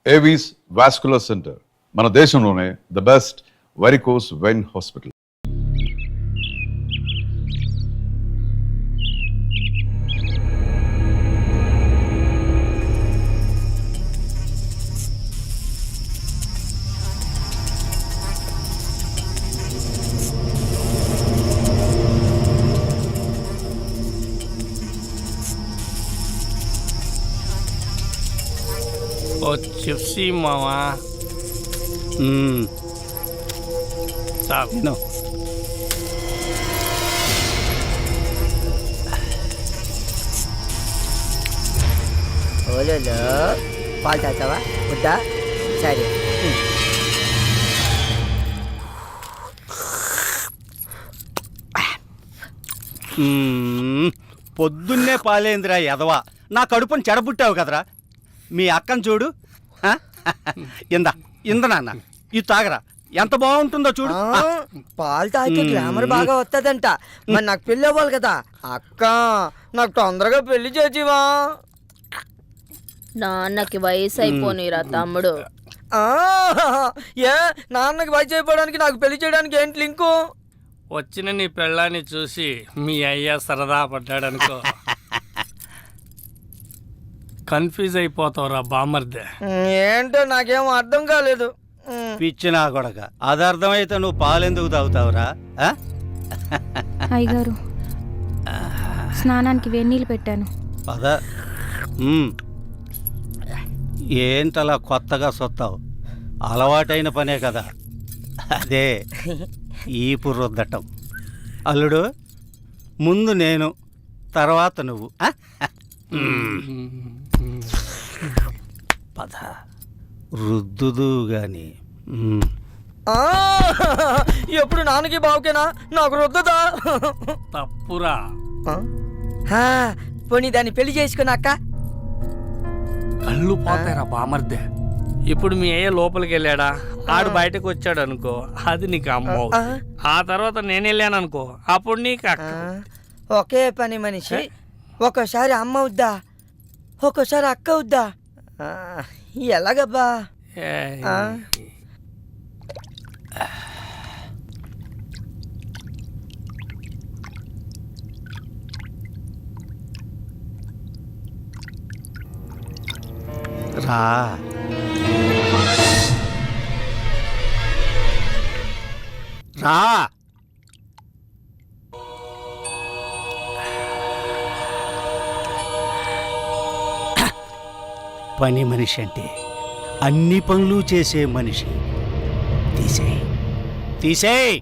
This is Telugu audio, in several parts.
ఏవీస్ వాస్కులర్ సెంటర్ మన దేశంలోనే the best varicose vein hospital. ఓ చిప్సీ మావా విను. ఓలో పాలు తాగుతావా వద్దా? సరే. పొద్దున్నే పాలేంద్రా ఎదవా, నా కడుపుని చెడబుట్టావు కదరా. మీ అక్కను చూడు, ఇంద నాన్న ఇది తాగరా, ఎంత బాగుంటుందో చూడు. పాలు తాగితే గ్లామర్ బాగా వస్తుందంట. మరి నాకు పెళ్ళి అవ్వాలి కదా అక్క, నాకు తొందరగా పెళ్లి చేసివా. నాన్నకి వయసు అయిపోనిరా తమ్ముడు. ఏ నాన్నకి వయసు అయిపోవడానికి నాకు పెళ్లి చేయడానికి ఏంటి లింకు? వచ్చిన నీ పెళ్ళాన్ని చూసి మీ అయ్య సరదా పడ్డాడనుకో, కన్ఫ్యూజ్ అయిపోతావురా బామర్దే. ఏంటో నాకేం అర్థం కాలేదు. పిచ్చినా కొడక, అది అర్థమైతే నువ్వు పాలెందుకు తాగుతావురా? అయ్యగారు, స్నానానికి వేడినీళ్ళు పెట్టాను. పద. ఏంటలా కొత్తగా సొత్తావు? అలవాటైన పనే కదా అదే ఈపు రుద్దటం. అల్లుడు, ముందు నేను, తర్వాత నువ్వు. పద, రుద్దుదు గాని. ఎప్పుడు నాన్నకి బావుకేనా, నాకు రుద్దదా? తప్పురా. పోనీ దాన్ని పెళ్లి చేసుకున్నాక కళ్ళు పోతాయిరా బామర్దే. ఇప్పుడు మీ అయ్య లోపలికి వెళ్ళాడా, ఆడు బయటకు వచ్చాడు అనుకో, అది నీకు అమ్మ. ఆ తర్వాత నేను వెళ్ళాను అనుకో, అప్పుడు నీకు అక్క. ఒకే పని మనిషి ఒక్కోసారి అమ్మ అవుద్దా, ఒక్కోసారి అక్క అవుద్దా? ఎలాగబ్బా? రా. రా. పని మనిషి అంటే అన్ని పనులు చేసే మనిషి. తీసేయ్, తీసేయ్.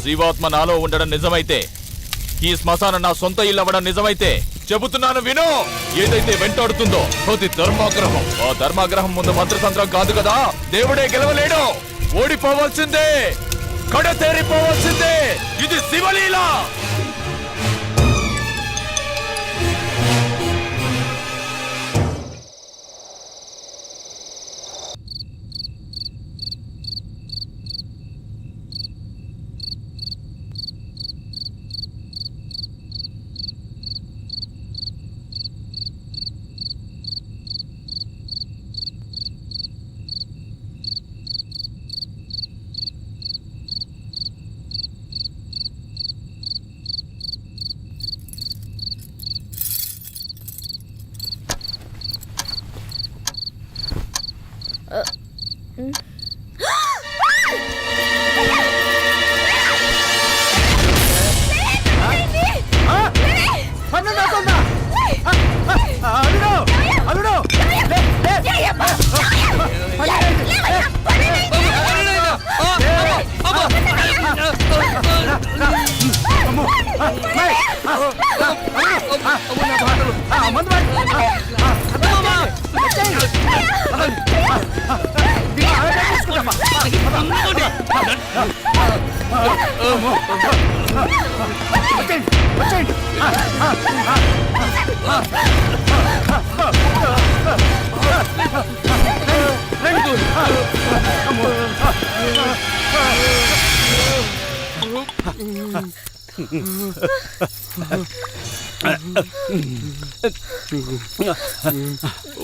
జీవాత్మ నాలో ఉండడం నిజమైతే, ఈ శ్మశానం నా సొంత ఇల్లు అవ్వడం నిజమైతే, చెబుతున్నాను విను. ఏదైతే వెంటాడుతుందో అది ధర్మాగ్రహం. ఆ ధర్మాగ్రహం ముందు మంత్రతంత్రం కాదు కదా, దేవుడే గెలవలేడు, ఓడిపోవాల్సిందే. కడతేరిపోవలసిందే. ఇది శివలీల.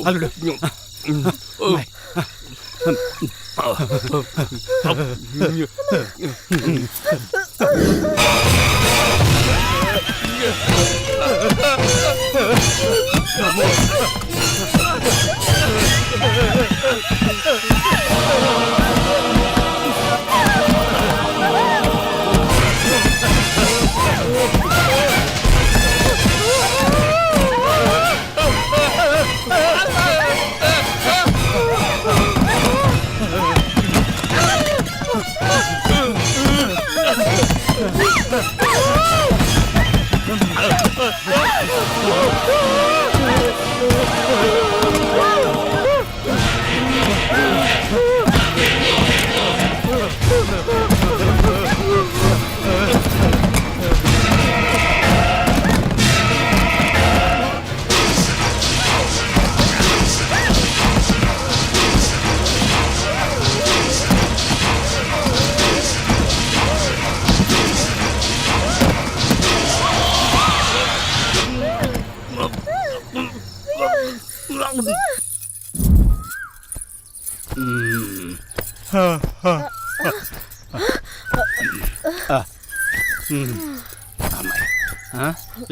అల్లుడు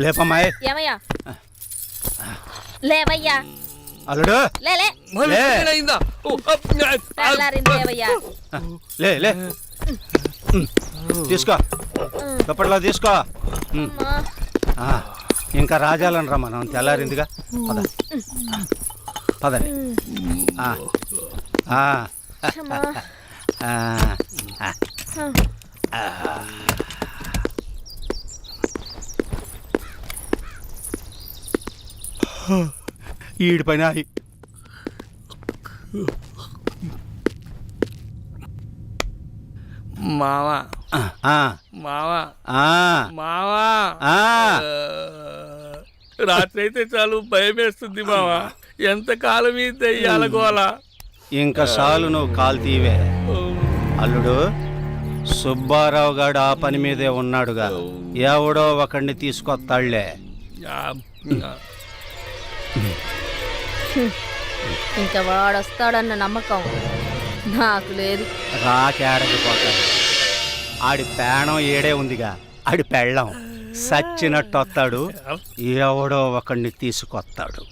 లేపమ్మాయి. ఏమయ్యా లేవయ్యా. అల్లుడు లే లే తెల్లారింది లేవయ్యా. లే లే తీసుకో దుప్పట్లో తీసుకో. ఇంకా రాజాలను రా మనం తెల్లారిందిగా. పద పదండి. ఈడి పైన మావా మావా మావా రాత్రి అయితే చాలు భయం వేస్తుంది మావా. ఎంత కాలం ఈ దెయ్యాల గోల. ఇంకా చాలు నువ్వు కాలు తీవే. అల్లుడు సుబ్బారావు గాడు ఆ పని మీదే ఉన్నాడుగా. ఎవడో ఒకడిని తీసుకొస్తాళ్లే. ఇంకా వాడొస్తాడన్న నమ్మకం నాకు లేదు. రాకేడకపోతాడు. ఆడి పేణం ఏడే ఉందిగా. ఆడి పెళ్ళం సచ్చినట్టు వస్తాడు. ఎవడో ఒకడిని తీసుకొస్తాడు.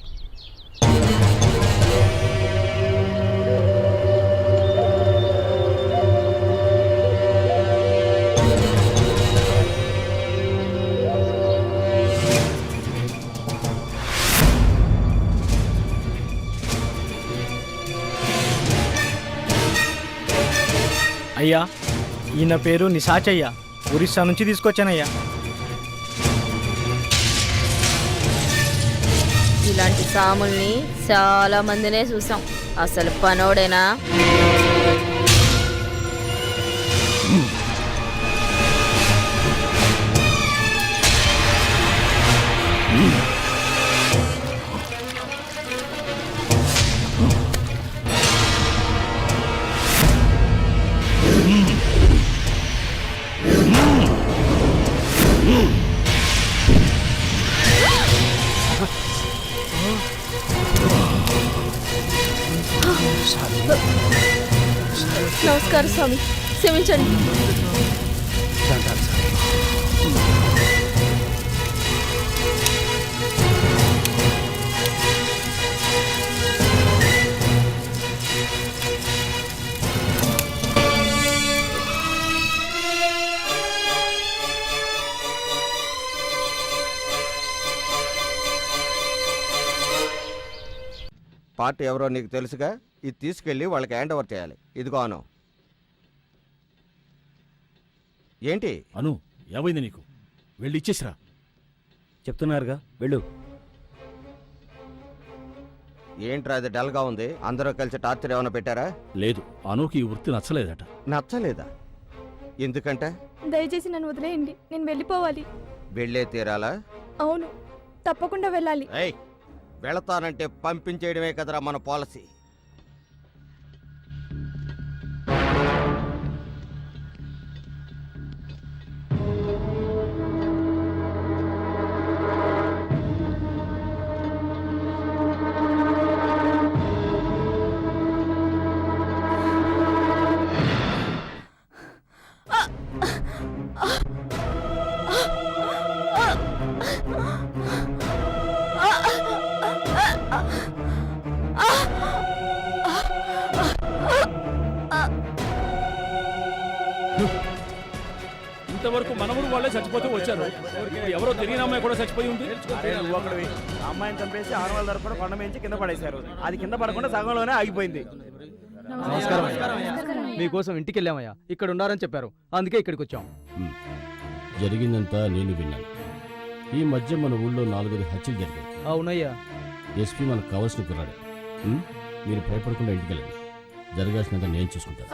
అయ్యా, ఈయన పేరు నిశాచయ్య. ఒరిస్సా నుంచి తీసుకొచ్చానయ్యా. ఇలాంటి సాముల్ని చాలా మందినే చూసాం. అసలు పనోడేనా? నమస్కారం స్వామి, క్షమించండి. పార్టీ ఎవరో నీకు తెలుసుగా, ఇది తీసుకెళ్ళి వాళ్ళకి హ్యాండ్ ఓవర్ చేయాలి. ఇదిగో అను. ఏంటి అను, ఏమైంది నీకు? వెళ్ళి ఇచ్చేసిరా. చెప్తున్నారుగా, వెళ్ళు. ఏంట్రా అది డల్గా ఉంది? అందరూ కలిసి టార్చర్ ఏమైనా పెట్టారా? లేదు, అనుకి ఈ వృత్తి నచ్చలేదట. నచ్చలేదా? ఎందుకంటే దయచేసి నన్ను వదిలేయండి, నేను వెళ్ళిపోవాలి. వెళ్ళే తీరాలా? అవును, తప్పకుండా వెళ్ళాలి. ఏయ్, వెళతానంటే పంపించేయడమే కదరా మన పాలసీ. ఇంతవరకు మనముడు వాళ్ళే చచ్చిపోతూ వచ్చారు. ఎవరో తెలియని అమ్మాయి కూడా చచ్చిపోయి ఉంది. అమ్మాయిని చంపేసి 600 తరపున కొండ మేంచి కింద పడేశారు. అది కింద పడకుండా సగంలోనే ఆగిపోయింది. మీకోసం ఇంటికి వెళ్ళామయ్యా, ఇక్కడ ఉండారని చెప్పారు, అందుకే ఇక్కడికి వచ్చాం. జరిగిందంతా నేను విన్నాను. ఈ మధ్య మన ఊళ్ళో 4 హత్యలు జరిగాయి. అవునయ్యా. ఎస్పీ మనకు కావాల్సిన కుర్రాడు. మీరు భయపడకుండా ఇంటికి వెళ్ళండి. జరగాల్సినంత నేను చూసుకుంటాను.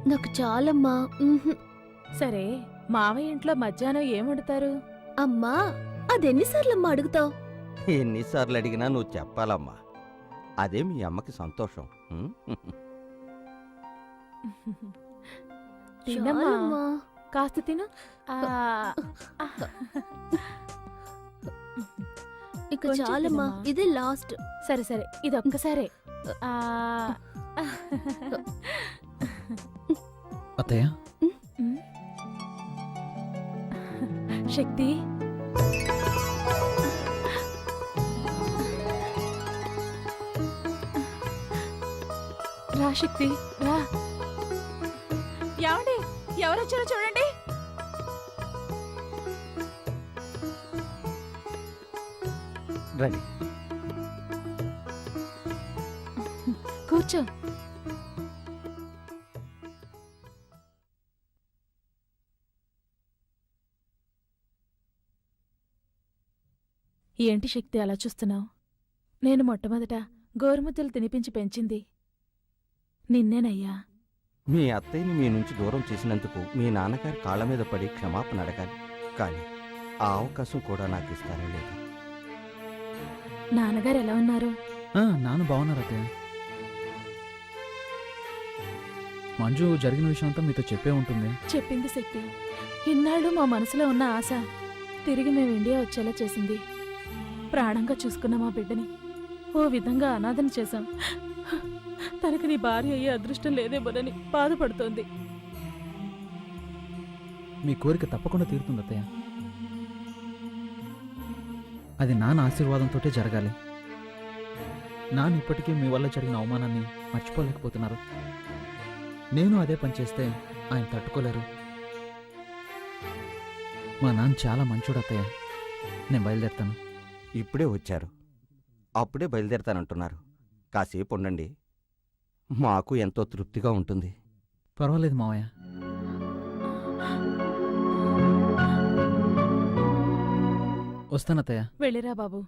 నాకు చాలమ్మా. సరే, మావయ్య ఇంట్లో మధ్యాహ్నం ఏం వండుతారు? అమ్మా, అదెన్నిసార్లమ్మా అడుగుతావు? ఎన్నిసార్లు అడిగినా నువ్వు చెప్పాలమ్మా. అదే మీ అమ్మకి సంతోషం. తినమ్మా, కాస్త తిను. ఇక చాలమ్మా, ఇదే లాస్ట్. సరే సరే, ఇది ఒక్కసారే. అత్తయ్య, శక్తి, రా శక్తి, రా. ఏమండి, ఎవరొచ్చారో చూడండి. రండి. కూర్చో. ఏంటి శక్తి అలా చూస్తున్నావు? నేను మొట్టమొదట గోరుముద్దలు తినిపించి పెంచింది నిన్నేనయ్యా. మీ అత్తయ్యని మీ నుంచి దూరం చేసినందుకు మీ నాన్నగారి కాళ్ళ మీద పడి క్షమాపణ అడగాలి, కానీ ఆ అవకాశం కూడా నాకు ఇస్తానే లేదు. నాన్నగారు ఎలా ఉన్నారు? నాన్న బాగున్నారు అత్తయ్య. మంజు జరిగిన విషయం అంతా మీతో చెప్పే ఉంటుంది. చెప్పింది శక్తి. ఇన్నాళ్ళు మా మనసులో ఉన్న ఆశ తిరిగి మేము ఇండియా వచ్చేలా చేసింది. ప్రాణంగా చూసుకున్న మా బిడ్డని ఓ విధంగా అనాథన చేశాం. తనకి నీ భార్య అయ్యే అదృష్టం లేదేమోనని బాధపడుతోంది. మీ కోరిక తప్పకుండా తీరుతుంది అత్తయ్య. అది నాన్న ఆశీర్వాదంతో జరగాలి. నాన్న ఇప్పటికీ మీ వల్ల జరిగిన అవమానాన్ని మర్చిపోలేకపోతున్నారు. నేను అదే పని చేస్తే ఆయన తట్టుకోలేరు. మా నాన్న చాలా మంచోడు అత్తయ్య. నేను బయలుదేరుతాను. ఇప్పుడే వచ్చారు, అప్పుడే బయలుదేరతానంటున్నారు. కాసేపు ఉండండి, మాకు ఎంతో తృప్తిగా ఉంటుంది. పర్వాలేదు మావయ్య. వస్తానత్తయ్య. వెళ్ళిరా బాబు.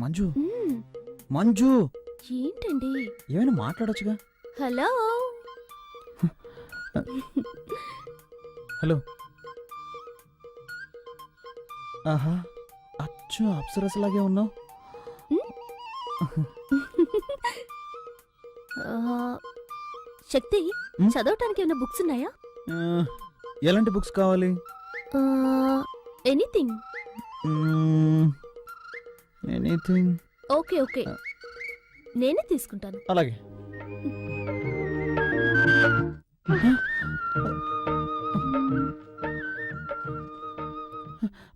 మంజు మ్మ్. మంజు ఏంటండి? ఏమైనా మాట్లాడొచ్చుగా. హలో. హలో. ఆహా, అచ్చు అప్సరసలాగే ఉన్నావు. శక్తి, మ్మ్? చదవటానికి ఏమైనా బుక్స్ ఉన్నాయా? ఎలాంటి బుక్స్ కావాలి? ఎనీథింగ్. ఎనీథింగ్. ఓకే ఓకే, నేనే తీసుకుంటాను. అలాగే.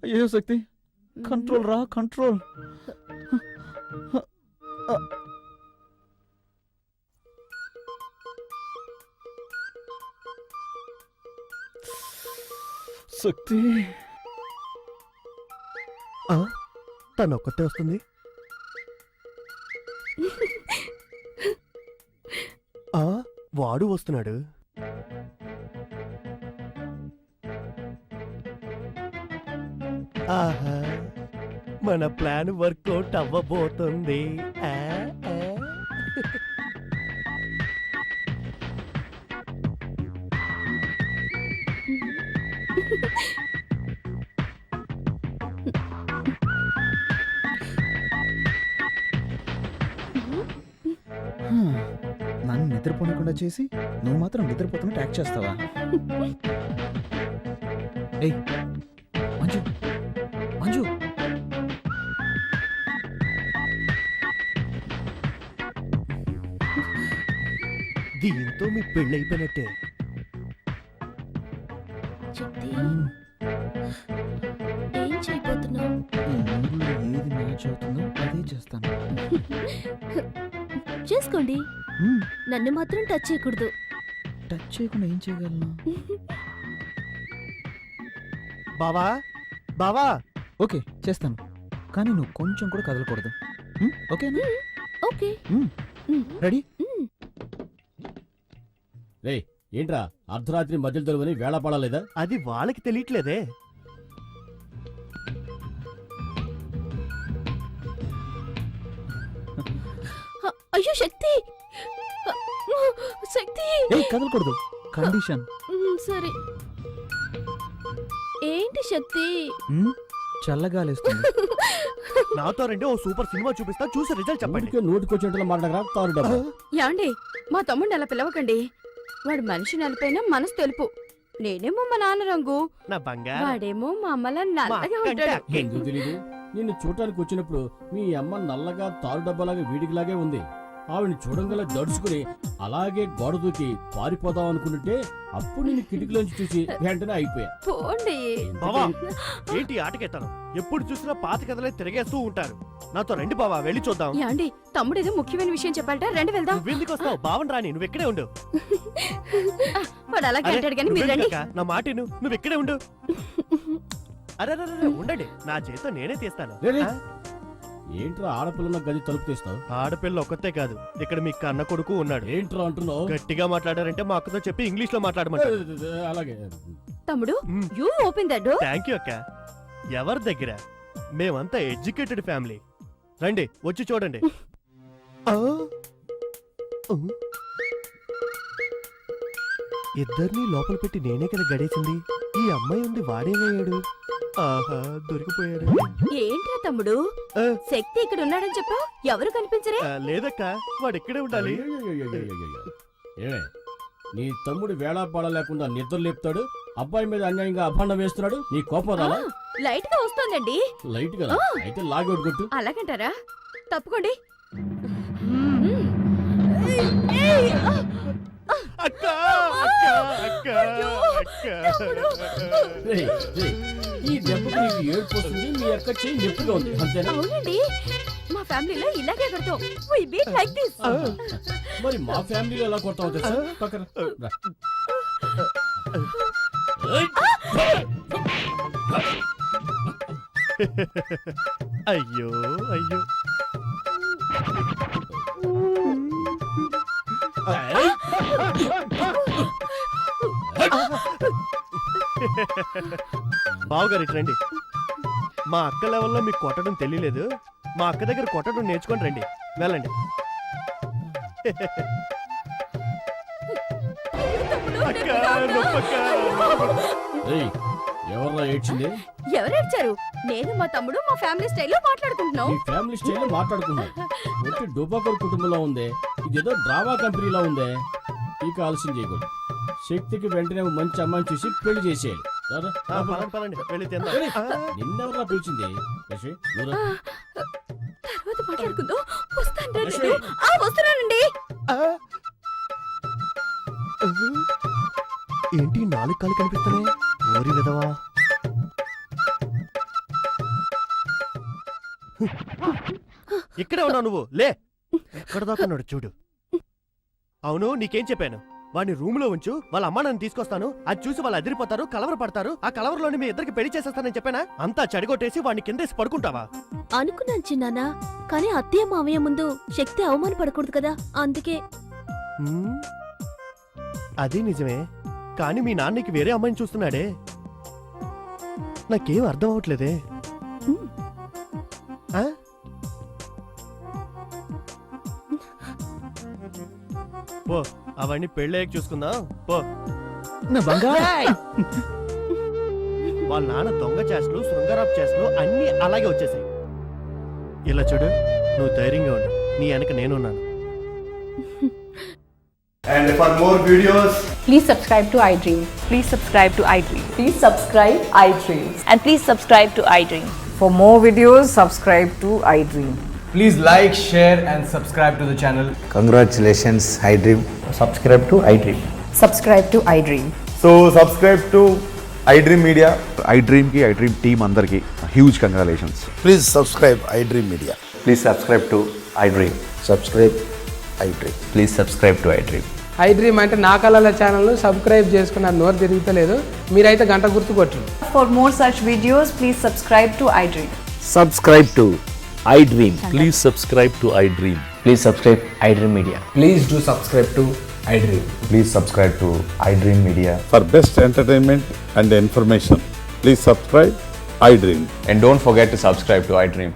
అయ్యో శక్తి, కంట్రోల్ రా, కంట్రోల్. శక్తి, తను ఒక్కతే వస్తుంది. వాడు వస్తున్నాడు. ఆహా, మన ప్లాన్ వర్కౌట్ అవ్వబోతుంది. నన్ను నిద్రపోనకుండా చేసి నువ్వు మాత్రం నిద్రపోతున్నట్టు యాక్ట్ చేస్తావా? ఏయ్ మంజు, మంజు. దీంతో మీ పెళ్ళైపోయినట్టే. శక్తి, ఏం చేయబోతున్నావు? ఈ మూడులో ఏది మ్యాచ్ అవుతుందో అదే చేస్తాను. చేసుకోండి, మ్మ్. నన్ను మాత్రం టచ్ చేయకూడదు. టచ్ చేయకుండా ఏం చేయగలను? బావా, బావా. ఓకే చేస్తాను, కానీ నువ్వు కొంచెం కూడా కదలకూడదు. ఓకేనా? ఓకే. రెడీ? రే ఏంట్రా అర్ధరాత్రి మధ్యలో దొరుకుని వేళ పడలేదా? అది వాళ్ళకి తెలియట్లేదే. అయ్యో శక్తి, శక్తి. ఏయ్ కదలకూడదు, కండిషన్. సరే. ఏంటి శక్తి? చల్లగాలేస్తుంది. నాతో రండి, ఓ సూపర్ సినిమా చూపిస్తా, చూసి రిజల్ట్ చెప్పండి. నోటికొచ్చేట్లు మాట్లాడరా తారు డబ్బా. యాండి, మా తమ్ముడిని అలా పిలవకండి. వాడు మనిషి నలిపైన మనసు తెలుపు. నేనేమో మా నాన్న రంగు, నా బంగారం. వాడేమో మా అమ్మలా నల్లగా ఉంటాడు. ఎందుకు తెలీదు? నిన్ను చూడటానికి వచ్చినప్పుడు మీ అమ్మ నల్లగా తారు డబ్బాలాగా వీడికిలాగే ఉంది. ఆవిడని చూడంగల దడుచుకుని అలాగే గోడ దూకి పారిపోదాం అనుకుంటుంటే అప్పుడు నేను కిటికీలోంచి చూసి వెంటనే అయిపోయా. పోండి. బావా, ఏంటి ఆటకెట్టాను? ఎప్పుడు చూసినా పాత కథలే తిరిగేస్తూ ఉంటారు. నాతో రండి బావా, వెళ్ళి చూద్దాం. యాండి, తమ్ముడు ఏదో ముఖ్యమైన విషయం చెప్పాలట, రండి వెళ్దాం. నువ్వెందుకు వస్తావు? బావన్ రాని, నువ్వు ఇక్కడే ఉండు. వాడు అలాగే అరే, అంటాడు కానీ మీరు నువ్వెందుకు రండి. అక్క? నా మాట విను, నువ్వు ఇక్కడే ఉండు. అరే ఉండండి, నా చేతితో నేనే తీస్తాను. రేయ్, ఆ? ఏంట్రా ఆడపిల్లన్న గది తలుపు తీస్తావు? ఆడపిల్ల ఒక్కతే కాదు, ఇక్కడ మీ కన్న కొడుకు ఉన్నాడు. ఏంట్రా అంటున్నావు? గట్టిగా మాట్లాడారంటే మా అక్కతో చెప్పి ఇంగ్లీష్ లో మాట్లాడమంటారు. అలాగే. తమ్ముడు, మ్. You open that door. Thank you అక్క. ఎవరి దగ్గర? మేమంతా ఎడ్యుకేటెడ్ ఫ్యామిలీ. రండి, వచ్చి చూడండి. ఇద్దరిని లోపల పెట్టి నేనే కదా గడేసింది. ఈ అమ్మాయి ఉంది, వాడేమయ్యాడు? ఆహా, దొరికిపోయాడు. ఏంట్రా తమ్ముడు, ఆ. శక్తి ఇక్కడ ఉన్నాడని చెప్పావు, ఎవరు కనిపించరే? లేదక్క, వాడు ఇక్కడే ఉండాలి. ఏమే నీ తమ్ముడు వేళా పాడ లేకుండా నిద్ర లేపుతాడు, అబ్బాయి మీద అన్యాయంగా అభాండం వేస్తున్నాడు, నీ కోపం రాలా? లైట్ గా వస్తోందండి. లైట్ కదా, అయితే లాగౌట్ కొట్టు. అలాగంటారా? తప్పుకోండి. అక్క, అక్క, అక్క, అక్క. రేయ్, రేయ్, ఈ దెబ్బకు నీకు ఏడుపు వస్తుంది, మీ అక్క చెయ్యి నొప్పిగా ఉంది, అంతేనా? అవునండి, మా ఫ్యామిలీలో ఇలాగే కడతాం. We beat like this. మరి మా ఫ్యామిలీలో ఎలా కొడతావు తెలుసా? పక్కన రా. అయ్యో అయ్యో. బావగారు ఇటు రండి. మా అక్క లెవెల్లో మీకు కొట్టడం తెలియలేదు, మా అక్క దగ్గర కొట్టడం నేర్చుకొని రండి. వెళ్ళండి. అక్క, నొప్పక్క. ఏయ్, ఎవర్రా ఏడ్చింది? ఎవరేడ్చారు? నేను మా తమ్ముడు మా ఫ్యామిలీ స్టైల్లో మాట్లాడుకుంటున్నాం. మీ ఫ్యామిలీ స్టైల్ మాట్లాడుకున్నాం. ఒట్టి డోబాకోర్ కుటుంబంలో ఉందే, ఇదేదో డ్రామా కంపెనీలో ఉందే. ఇక ఆలస్యం చేయకూడదు. శక్తికి వెంటనే ఓ మంచి అమ్మాయిని చూసి పెళ్లి చేసేయాలి. రారా, పదండి, పదండి, వెళ్ళి తిందాం. ఏయ్, నిన్నెవరా పిలిచింది? లక్ష్మి, నువ్వురా. తర్వాత మాట్లాడుకుందాం. వస్తాను రా లక్ష్మి. నేను. వస్తున్నానండి. ఏంటి 4 కాళ్ళు కనిపిస్తున్నాయి? ఓరి విధవా. ఇక్కడే ఉన్నావు నువ్వు. లే, ఎక్కడ దాకున్నాడు చూడు. అవును, నీకేం చెప్పాను? వాడిని రూమ్ లో ఉంచు, వాళ్ళ అమ్మ నన్ను తీసుకొస్తాను, అది చూసి వాళ్ళు అదిరిపోతారు, కలవర పడతారు, ఆ కలవరలోని మీ ఇద్దరికి పెళ్లి చేసేస్తానని చెప్పానా? అంతా చెడగొట్టేసి వాడిని కిందేసి పడుకుంటావా? అనుకున్నాను చిన్నానా, కానీ అత్తయ్య మావయ్య ముందు శక్తి అవమానపడకూడదు కదా, అందుకే. హ్మ్, అది నిజమే. కానీ మీ నాన్నకి వేరే అమ్మాయిని చూస్తున్నాడే. నాకేం అర్థం అవట్లేదే. ఆ? పో, అవన్నీ పెళ్ళయ్యాక చూసుకుందాం. పో. నా బంగారు వాళ్ళ నాన్న దొంగ చేష్టలు, శృంగారపు చేష్టలు అన్నీ అలాగే వచ్చేసాయి. ఇలా చూడు, నువ్వు ధైర్యంగా ఉండు, నీ వెనక నేనున్నాను. And for more videos, Please subscribe to iDream. Please subscribe to iDream. Please subscribe iDream. And please subscribe to iDream. For more videos, subscribe to iDream. please like, share and subscribe to the channel. Congratulations iDream. Subscribe to iDream. Subscribe to iDream. So subscribe to iDream Media. iDream ki iDream team andarki huge congratulations. Please subscribe iDream media. Please subscribe to iDream. Subscribe iDream. Please subscribe to iDream. iDream అంటే నా కళల ఛానల్ సబ్స్క్రైబ్ చేసుకున్న నోరు తిరుగుతలేదు. మీరైతే గంట గుర్తు కొట్టండి. For more such videos, please subscribe to iDream. Subscribe to iDream. Please subscribe to iDream. Please subscribe iDream media. Please do subscribe to iDream. Please subscribe to iDream media. For best entertainment and information, please subscribe iDream. And don't forget to subscribe to iDream.